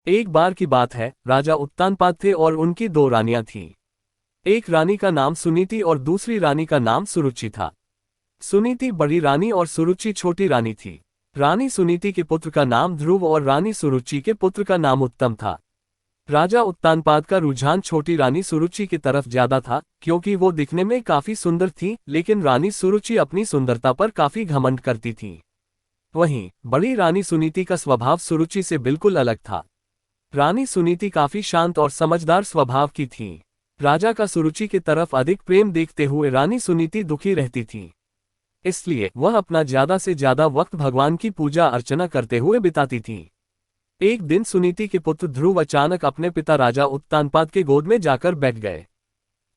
एक बार की बात है, राजा उत्तानपाद थे और उनकी दो रानियां थीं। एक रानी का नाम सुनीति और दूसरी रानी का नाम सुरुचि था। सुनीति बड़ी रानी और सुरुचि छोटी रानी थी। रानी सुनीति के पुत्र का नाम ध्रुव और रानी सुरुचि के पुत्र का नाम उत्तम था। राजा उत्तानपाद का रुझान छोटी रानी सुरुचि की तरफ ज्यादा था, क्योंकि वो दिखने में काफी सुंदर थी, लेकिन रानी सुरुचि अपनी सुंदरता पर काफी घमंड करती थी। वहीं बड़ी रानी सुनीति का स्वभाव सुरुचि से बिल्कुल अलग था। रानी सुनीति काफी शांत और समझदार स्वभाव की थी। राजा का सुरुचि की तरफ अधिक प्रेम देखते हुए रानी सुनीति दुखी रहती थी। इसलिए वह अपना ज्यादा से ज्यादा वक्त भगवान की पूजा अर्चना करते हुए बिताती थी। एक दिन सुनीति के पुत्र ध्रुव अचानक अपने पिता राजा उत्तानपाद के गोद में जाकर बैठ गए।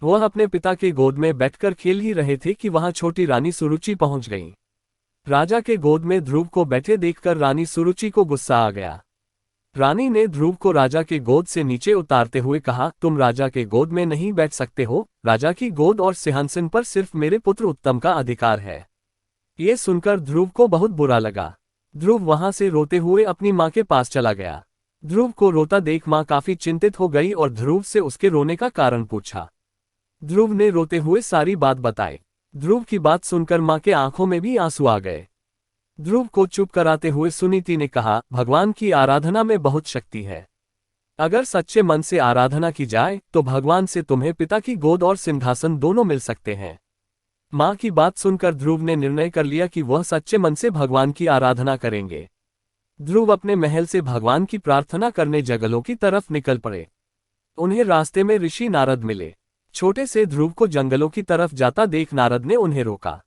वह अपने पिता के गोद में बैठकर खेल ही रहे थे कि वहां छोटी रानी सुरुचि पहुंच गई। राजा के गोद में ध्रुव को बैठे देखकर रानी सुरुचि को गुस्सा आ गया। रानी ने ध्रुव को राजा के गोद से नीचे उतारते हुए कहा, तुम राजा के गोद में नहीं बैठ सकते हो। राजा की गोद और सिंहासन पर सिर्फ मेरे पुत्र उत्तम का अधिकार है। ये सुनकर ध्रुव को बहुत बुरा लगा। ध्रुव वहां से रोते हुए अपनी मां के पास चला गया। ध्रुव को रोता देख मां काफी चिंतित हो गई और ध्रुव से उसके रोने का कारण पूछा। ध्रुव ने रोते हुए सारी बात बताई। ध्रुव की बात सुनकर मां के आंखों में भी आंसू आ गए। ध्रुव को चुप कराते हुए सुनीति ने कहा, भगवान की आराधना में बहुत शक्ति है। अगर सच्चे मन से आराधना की जाए तो भगवान से तुम्हें पिता की गोद और सिंहासन दोनों मिल सकते हैं। मां की बात सुनकर ध्रुव ने निर्णय कर लिया कि वह सच्चे मन से भगवान की आराधना करेंगे। ध्रुव अपने महल से भगवान की प्रार्थना करने जंगलों की तरफ निकल पड़े। उन्हें रास्ते में ऋषि नारद मिले। छोटे से ध्रुव को जंगलों की तरफ जाता देख नारद ने उन्हें रोका।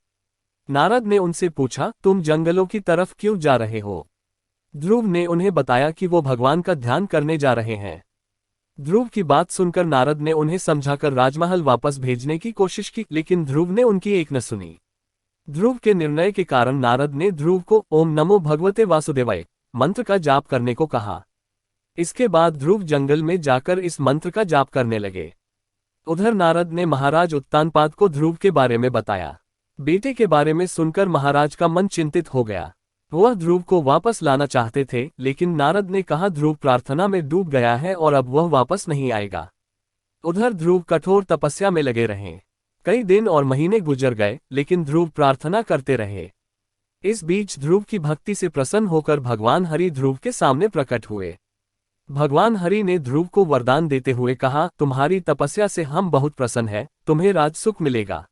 नारद ने उनसे पूछा, तुम जंगलों की तरफ क्यों जा रहे हो? ध्रुव ने उन्हें बताया कि वो भगवान का ध्यान करने जा रहे हैं। ध्रुव की बात सुनकर नारद ने उन्हें समझाकर राजमहल वापस भेजने की कोशिश की, लेकिन ध्रुव ने उनकी एक न सुनी। ध्रुव के निर्णय के कारण नारद ने ध्रुव को ओम नमो भगवते वासुदेवाय मंत्र का जाप करने को कहा। इसके बाद ध्रुव जंगल में जाकर इस मंत्र का जाप करने लगे। उधर नारद ने महाराज उत्तानपाद को ध्रुव के बारे में बताया। बेटे के बारे में सुनकर महाराज का मन चिंतित हो गया। वह ध्रुव को वापस लाना चाहते थे, लेकिन नारद ने कहा ध्रुव प्रार्थना में डूब गया है और अब वह वापस नहीं आएगा। उधर ध्रुव कठोर तपस्या में लगे रहे। कई दिन और महीने गुजर गए, लेकिन ध्रुव प्रार्थना करते रहे। इस बीच ध्रुव की भक्ति से प्रसन्न होकर भगवान हरि ध्रुव के सामने प्रकट हुए। भगवान हरि ने ध्रुव को वरदान देते हुए कहा, तुम्हारी तपस्या से हम बहुत प्रसन्न हैं, तुम्हें राजसुख मिलेगा।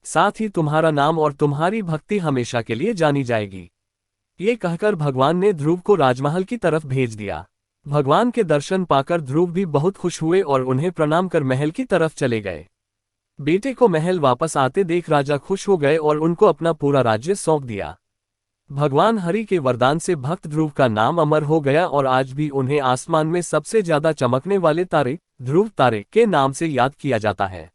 साथ ही तुम्हारा नाम और तुम्हारी भक्ति हमेशा के लिए जानी जाएगी। ये कहकर भगवान ने ध्रुव को राजमहल की तरफ भेज दिया। भगवान के दर्शन पाकर ध्रुव भी बहुत खुश हुए और उन्हें प्रणाम कर महल की तरफ चले गए। बेटे को महल वापस आते देख राजा खुश हो गए और उनको अपना पूरा राज्य सौंप दिया। भगवान हरि के वरदान से भक्त ध्रुव का नाम अमर हो गया और आज भी उन्हें आसमान में सबसे ज्यादा चमकने वाले तारे, ध्रुव तारे के नाम से याद किया जाता है।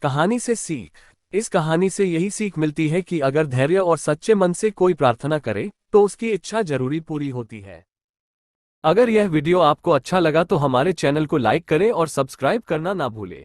कहानी से सीख। इस कहानी से यही सीख मिलती है कि अगर धैर्य और सच्चे मन से कोई प्रार्थना करे तो उसकी इच्छा जरूरी पूरी होती है। अगर यह वीडियो आपको अच्छा लगा तो हमारे चैनल को लाइक करें और सब्सक्राइब करना ना भूलें।